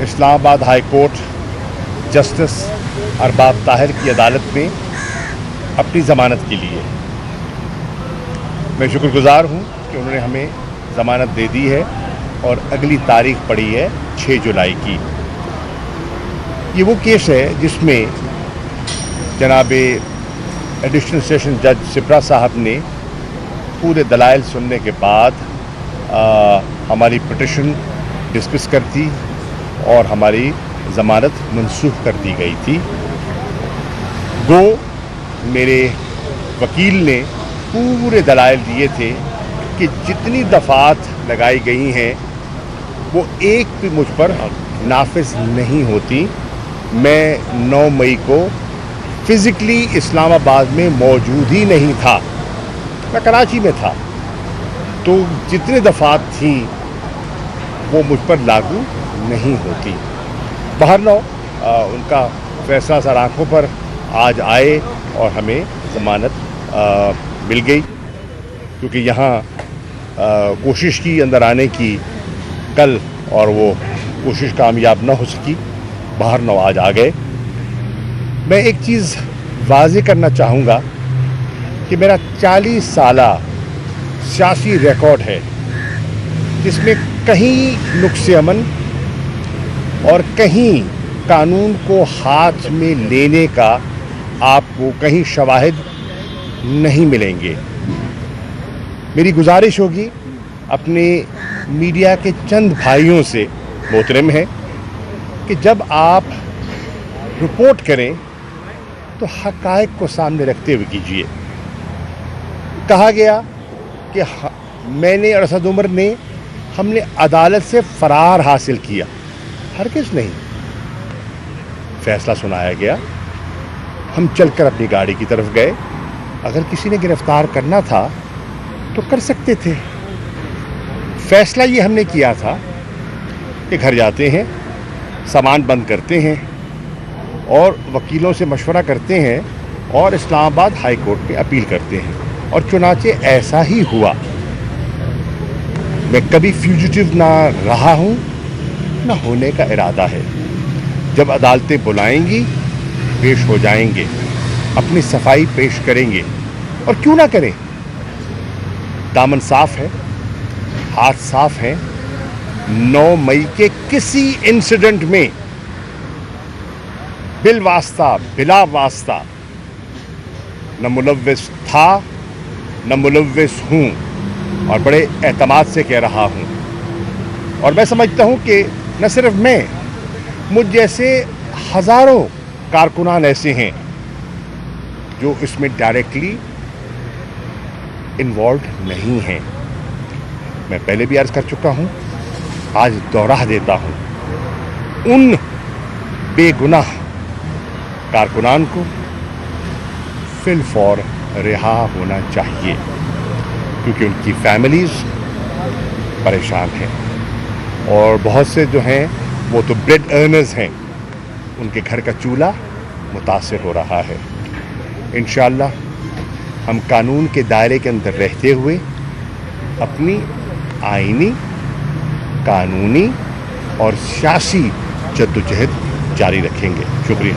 Islamabad high court justice Arbab Tahir की अदालत में अपनी ज़मानत के लिए। मैं शुक्रगुज़ार हूँ कि उन्होंने हमें ज़मानत दे दी है और अगली तारीख पड़ी है 6 जुलाई की। ये वो केस है जिसमें जनाब एडिशनल सेशन जज सिप्रा साहब ने पूरे दलाइल सुनने के बाद हमारी पिटिशन डिस्मिस कर दी और हमारी ज़मानत मनसूख कर दी गई थी। गो मेरे वकील ने पूरे दलाइल दिए थे कि जितनी दफ़ात लगाई गई हैं वो एक भी मुझ पर नाफिज नहीं होती। मैं 9 मई को फ़िज़िकली इस्लामाबाद में मौजूद ही नहीं था, मैं कराची में था, तो जितनी दफ़ात थी वो मुझ पर लागू नहीं होती। बहरहाल उनका फैसला सर आँखों पर आज आए और हमें ज़मानत मिल गई, क्योंकि यहाँ कोशिश की अंदर आने की कल और वो कोशिश कामयाब न हो सकी। बहरहाल आज आ गए। मैं एक चीज़ वाज़ेह करना चाहूँगा कि मेरा 40 साला सियासी रिकॉर्ड है जिसमें कहीं नुक्से अमन और कहीं कानून को हाथ में लेने का आपको कहीं शवाहिद नहीं मिलेंगे। मेरी गुजारिश होगी अपने मीडिया के चंद भाइयों से मोहतरम है कि जब आप रिपोर्ट करें तो हक़ाइक़ को सामने रखते हुए कीजिए। कहा गया कि मैंने और असद उमर ने हमने अदालत से फ़रार हासिल किया। हरगिज़ नहीं। फ़ैसला सुनाया गया, हम चलकर अपनी गाड़ी की तरफ गए। अगर किसी ने गिरफ़्तार करना था तो कर सकते थे। फ़ैसला ये हमने किया था कि घर जाते हैं, सामान बंद करते हैं और वकीलों से मशवरा करते हैं और इस्लामाबाद हाई कोर्ट में अपील करते हैं, और चुनाचे ऐसा ही हुआ। मैं कभी फ्यूजिटिव ना रहा हूँ, ना होने का इरादा है। जब अदालतें बुलाएंगी पेश हो जाएंगे, अपनी सफाई पेश करेंगे, और क्यों ना करें। दामन साफ है, हाथ साफ हैं। 9 मई के किसी इंसिडेंट में बिल वास्ता बिला वास्ता न मुलव्विस था न मुलव्विस हूँ, और बड़े एतमाद से कह रहा हूँ। और मैं समझता हूँ कि न सिर्फ मैं, मुझ जैसे हज़ारों कारकुनान ऐसे हैं जो इसमें डायरेक्टली इन्वॉल्व नहीं हैं। मैं पहले भी अर्ज़ कर चुका हूँ, आज दोहरा देता हूँ, उन बेगुनाह कारकुनान को फिल फौर रिहा होना चाहिए, क्योंकि उनकी फैमिलीज़ परेशान हैं और बहुत से जो हैं वो तो ब्रेड अर्नर्स हैं, उनके घर का चूल्हा मुतासिर हो रहा है। इंशाअल्लाह हम कानून के दायरे के अंदर रहते हुए अपनी आईनी, कानूनी और सियासी जद्दोजहद जारी रखेंगे। शुक्रिया।